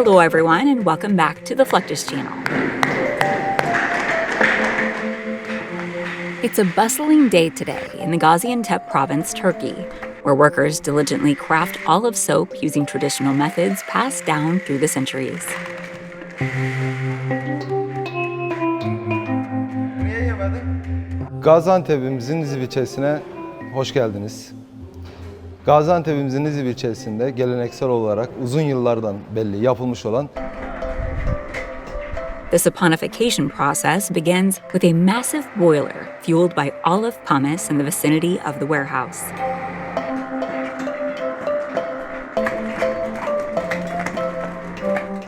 Hello everyone and welcome back to the Fluctus channel. It's a bustling day today in the Gaziantep province, Turkey, where workers diligently craft olive soap using traditional methods passed down through the centuries. Gaziantep'imizin Nizip ilçesine hoş geldiniz. Gaziantep'imizin Nizip ilçesinde geleneksel olarak uzun yıllardan belli yapılmış olan The saponification process begins with a massive boiler fueled by olive pumice in the vicinity of the warehouse.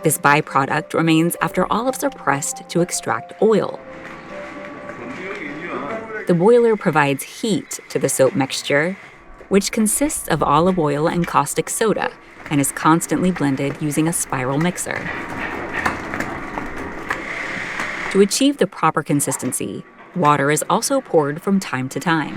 This byproduct remains after olives are pressed to extract oil. The boiler provides heat to the soap mixture, which consists of olive oil and caustic soda and is constantly blended using a spiral mixer. To achieve the proper consistency, water is also poured from time to time.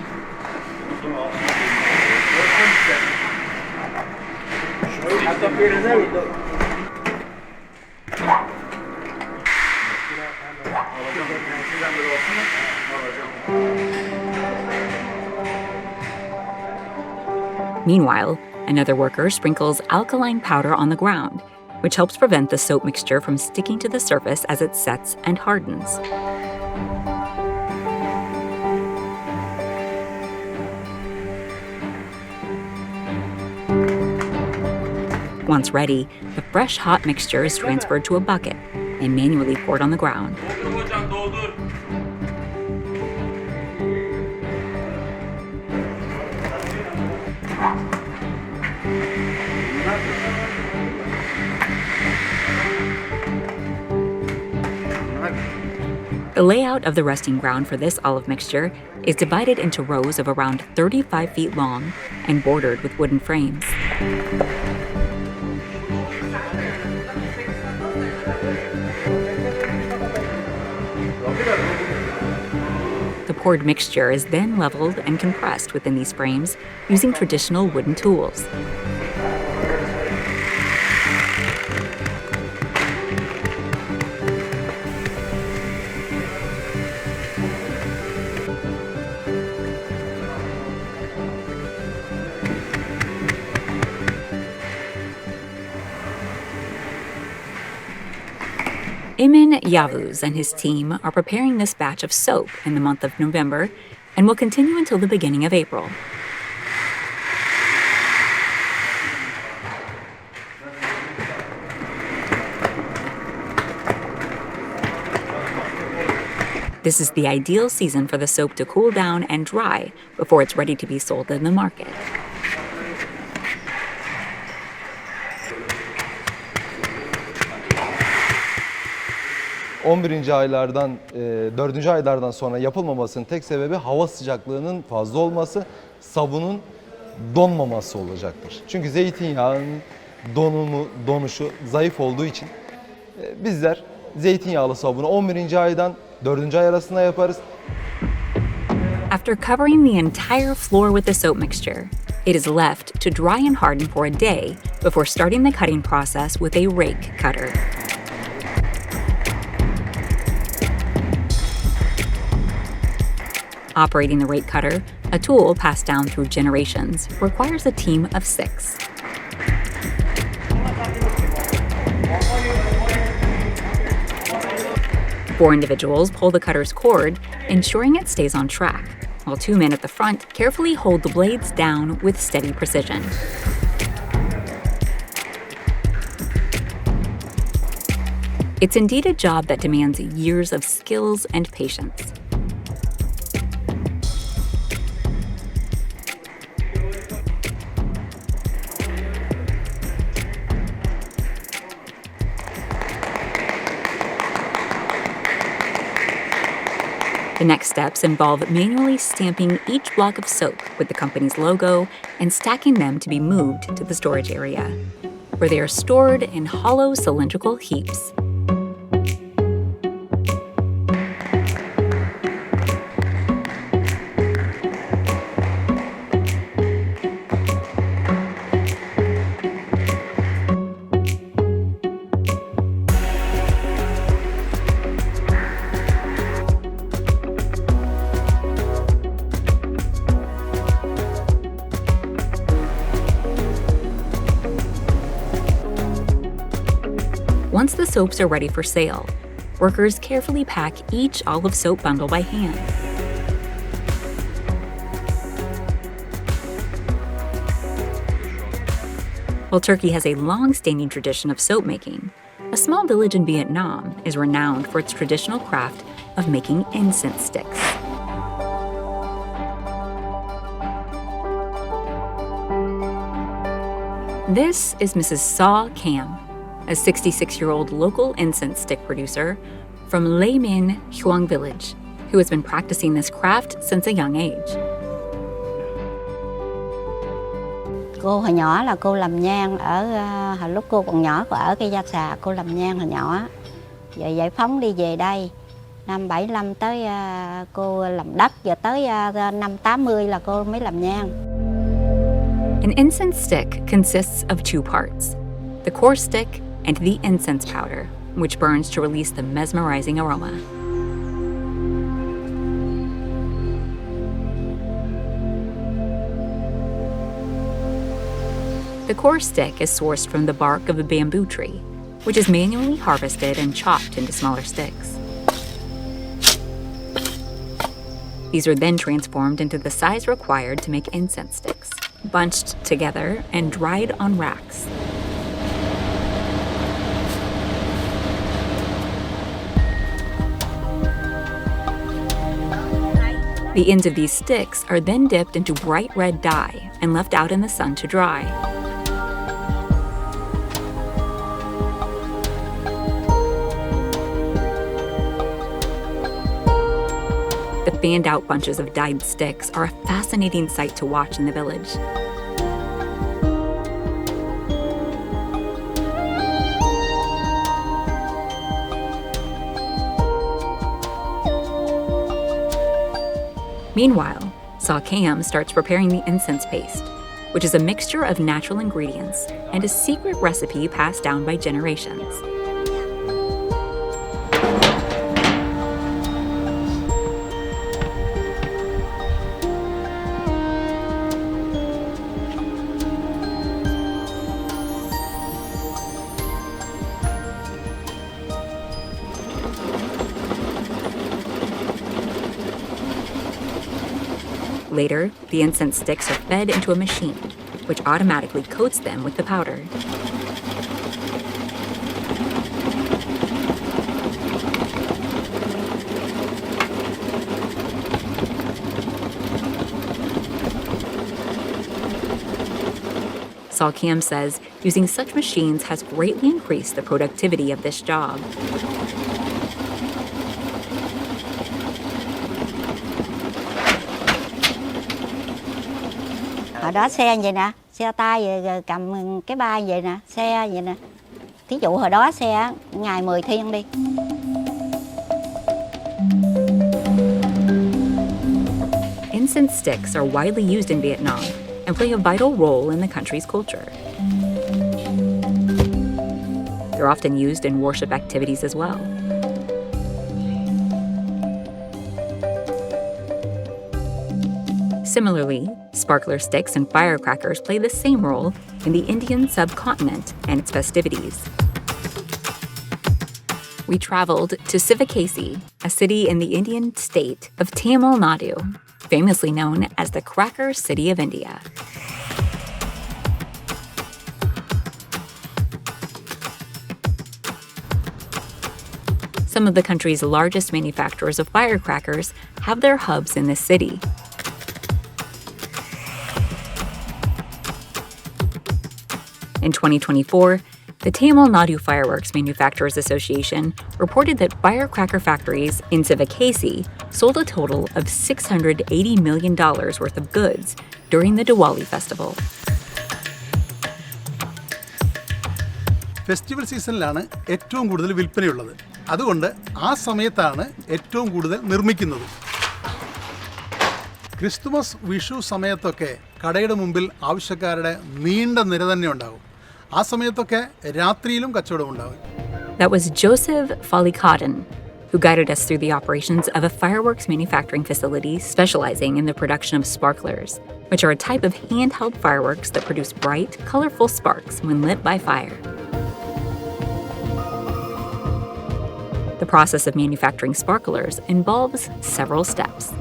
Meanwhile, another worker sprinkles alkaline powder on the ground, which helps prevent the soap mixture from sticking to the surface as it sets and hardens. Once ready, the fresh hot mixture is transferred to a bucket and manually poured on the ground. The layout of the resting ground for this olive mixture is divided into rows of around 35 feet long and bordered with wooden frames. The poured mixture is then leveled and compressed within these frames using traditional wooden tools. Emin Yavuz and his team are preparing this batch of soap in the month of November and will continue until the beginning of April. This is the ideal season for the soap to cool down and dry before it's ready to be sold in the market. aylardan, 4. aylardan sonra yapılmamasının tek sebebi hava sıcaklığının fazla olması, sabunun donmaması olacaktır. Çünkü zeytinyağının donuşu zayıf olduğu için bizler zeytinyağlı sabunu 11. aydan 4. ay arasında yaparız. After covering the entire floor with the soap mixture, it is left to dry and harden for a day before starting the cutting process with a rake cutter. Operating the rake cutter, a tool passed down through generations, requires a team of 6. Four individuals pull the cutter's cord, ensuring it stays on track, while 2 men at the front carefully hold the blades down with steady precision. It's indeed a job that demands years of skills and patience. The next steps involve manually stamping each block of soap with the company's logo and stacking them to be moved to the storage area, where they are stored in hollow cylindrical heaps. Once the soaps are ready for sale, workers carefully pack each olive soap bundle by hand. While Turkey has a long-standing tradition of soap making, a small village in Vietnam is renowned for its traditional craft of making incense sticks. This is Mrs. Saw Cam, a 66-year-old local incense stick producer from Lê Minh Huang village, who has been practicing this craft since a young age. Cô hồi nhỏ là cô làm nhang hồi lúc cô còn nhỏ, cô ở cây Gia Xà, cô làm nhang hồi nhỏ. Rồi giải phóng đi về đây, năm 75 tới cô làm đất, rồi tới năm 80 là cô mới làm nhang. An incense stick consists of two parts, the core stick and the incense powder, which burns to release the mesmerizing aroma. The core stick is sourced from the bark of a bamboo tree, which is manually harvested and chopped into smaller sticks. These are then transformed into the size required to make incense sticks, bunched together and dried on racks. The ends of these sticks are then dipped into bright red dye and left out in the sun to dry. The fanned-out bunches of dyed sticks are a fascinating sight to watch in the village. Meanwhile, Saw Cam starts preparing the incense paste, which is a mixture of natural ingredients and a secret recipe passed down by generations. Later, the incense sticks are fed into a machine, which automatically coats them with the powder. Saw Cam says using such machines has greatly increased the productivity of this job. Hồi đó xe vậy nè, xe tay rồi cầm cái ba vậy nè, xe vậy nè. Thí dụ hồi đó xe ngày 10 thiên đi. Incense sticks are widely used in Vietnam and play a vital role in the country's culture. They're often used in worship activities as well. Similarly, sparkler sticks and firecrackers play the same role in the Indian subcontinent and its festivities. We traveled to Sivakasi, a city in the Indian state of Tamil Nadu, famously known as the Cracker City of India. Some of the country's largest manufacturers of firecrackers have their hubs in this city. In 2024, the Tamil Nadu Fireworks Manufacturers Association reported that firecracker factories in Sivakasi sold a total of $680 million worth of goods during the Diwali festival. Festival സീസണിലാണ് ഏറ്റവും കൂടുതൽ വിൽപ്പനയുള്ളത്. അതുകൊണ്ട് ആ സമയത്താണ് ഏറ്റവും കൂടുതൽ നിർമ്മിക്കുന്നത്. Christmas Vishu സമയത്തൊക്കെ കടയുടെ മുമ്പിൽ ആവശ്യക്കാരുടെ നീണ്ട നിര തന്നെ ഉണ്ടാകും. ആ സമയത്തൊക്കെ രാത്രിയിലും കച്ചവടം ഉണ്ടാകും. That was Joseph Falikaden, who guided us through the operations of a fireworks manufacturing facility specializing in the production of sparklers, which are a type of handheld fireworks that produce bright, colorful sparks when lit by fire. The process of manufacturing sparklers involves several steps.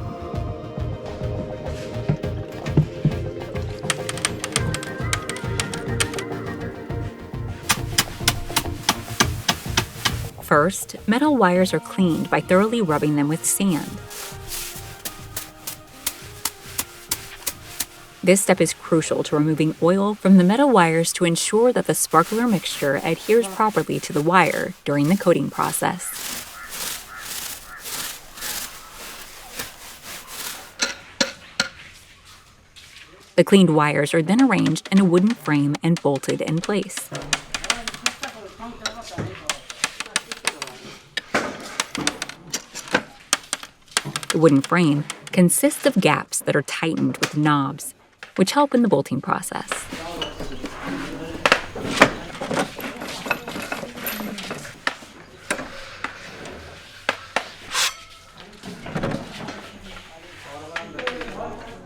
First, metal wires are cleaned by thoroughly rubbing them with sand. This step is crucial to removing oil from the metal wires to ensure that the sparkler mixture adheres properly to the wire during the coating process. The cleaned wires are then arranged in a wooden frame and bolted in place. The wooden frame consists of gaps that are tightened with knobs, which help in the bolting process.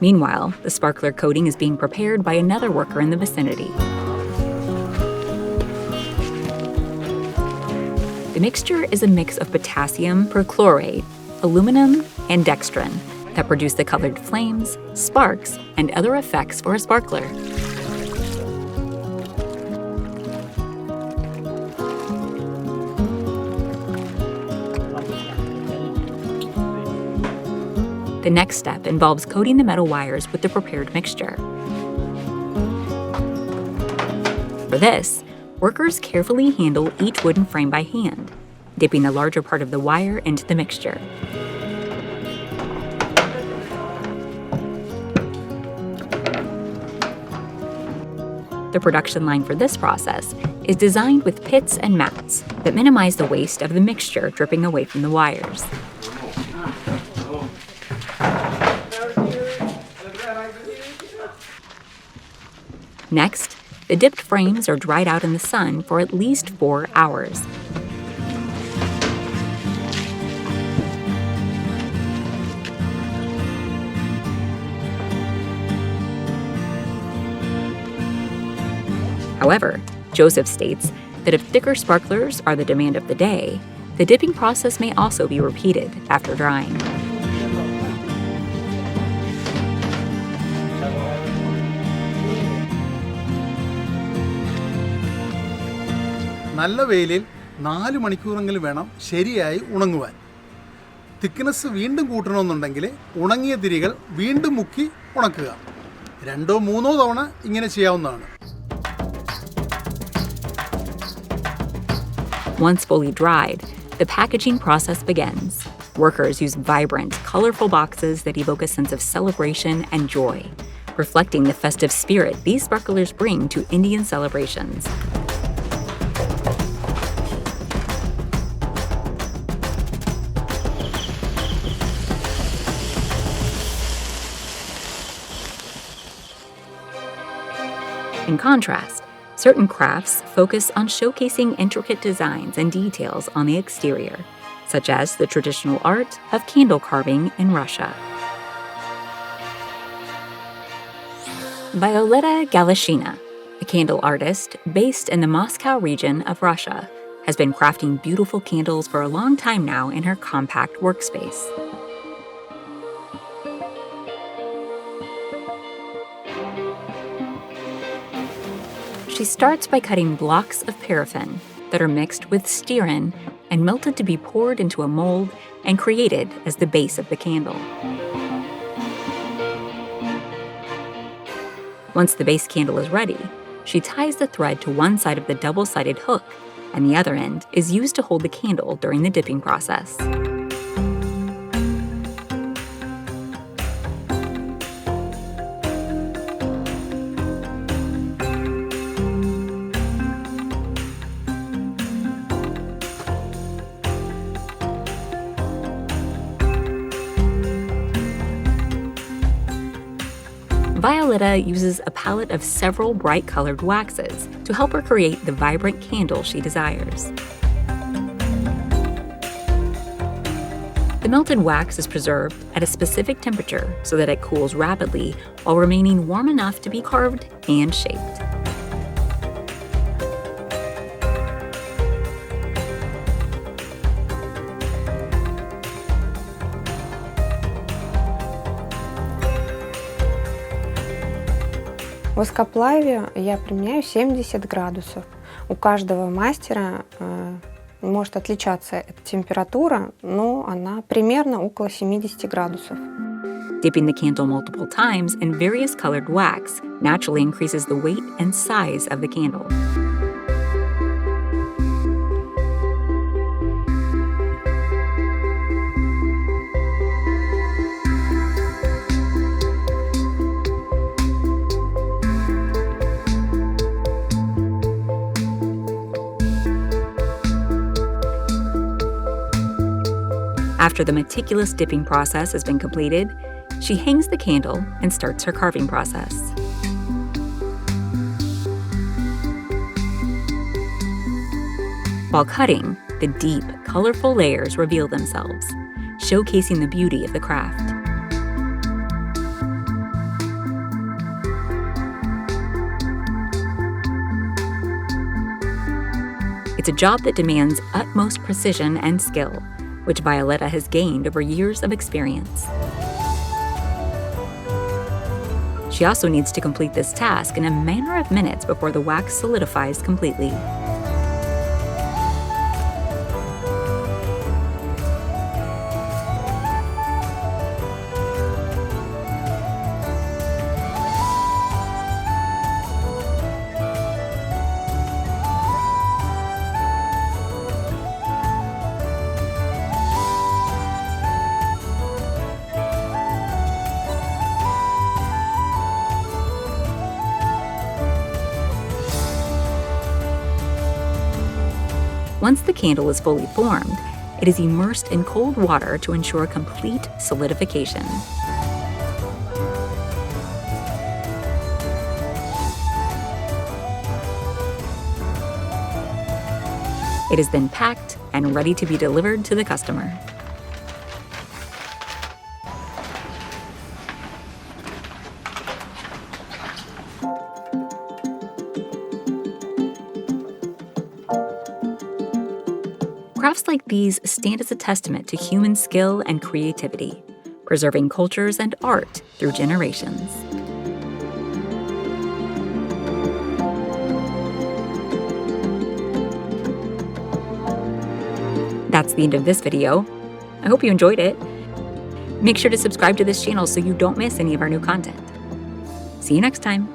Meanwhile, the sparkler coating is being prepared by another worker in the vicinity. The mixture is a mix of potassium perchlorate, aluminum, and dextrin that produce the colored flames, sparks, and other effects for a sparkler. The next step involves coating the metal wires with the prepared mixture. For this, workers carefully handle each wooden frame by hand, dipping the larger part of the wire into the mixture. The production line for this process is designed with pits and mats that minimize the waste of the mixture dripping away from the wires. Next, the dipped frames are dried out in the sun for at least 4 hours. However, Joseph states that if thicker sparklers are the demand of the day, the dipping process may also be repeated after drying. നല്ല വെയിലിൽ 4 മണിക്കൂറെങ്കിലും വേണം ശരിയായി ഉണങ്ങുവാൻ. Thickness വീണ്ടും കൂട്ടണമെന്നുണ്ടെങ്കിൽ ഉണങ്ങിയ തിരികൾ വീണ്ടും മുക്കി ഉണക്കുക. 2-3 തവണ ഇങ്ങനെ ചെയ്യാവുന്നതാണ്. Once fully dried, the packaging process begins. Workers use vibrant, colorful boxes that evoke a sense of celebration and joy, reflecting the festive spirit these sparklers bring to Indian celebrations. In contrast, certain crafts focus on showcasing intricate designs and details on the exterior, such as the traditional art of candle carving in Russia. Violetta Galashina, a candle artist based in the Moscow region of Russia, has been crafting beautiful candles for a long time now in her compact workspace. She starts by cutting blocks of paraffin that are mixed with stearin and melted to be poured into a mold and created as the base of the candle. Once the base candle is ready, she ties the thread to one side of the double-sided hook, and the other end is used to hold the candle during the dipping process. Violetta uses a palette of several bright-colored waxes to help her create the vibrant candle she desires. The melted wax is preserved at a specific temperature so that it cools rapidly while remaining warm enough to be carved and shaped. В воскоплаве я применяю 70 градусов. У каждого мастера может отличаться эта температура, но она примерно около 70 градусов. Dipping the candle multiple times in various colored wax naturally increases the weight and size of the candle. After the meticulous dipping process has been completed, she hangs the candle and starts her carving process. While cutting, the deep, colorful layers reveal themselves, showcasing the beauty of the craft. It's a job that demands utmost precision and skill, which Violetta has gained over years of experience. She also needs to complete this task in a matter of minutes before the wax solidifies completely. Once the candle is fully formed, it is immersed in cold water to ensure complete solidification. It is then packed and ready to be delivered to the customer. Crafts like these stand as a testament to human skill and creativity, preserving cultures and art through generations. That's the end of this video. I hope you enjoyed it. Make sure to subscribe to this channel so you don't miss any of our new content. See you next time.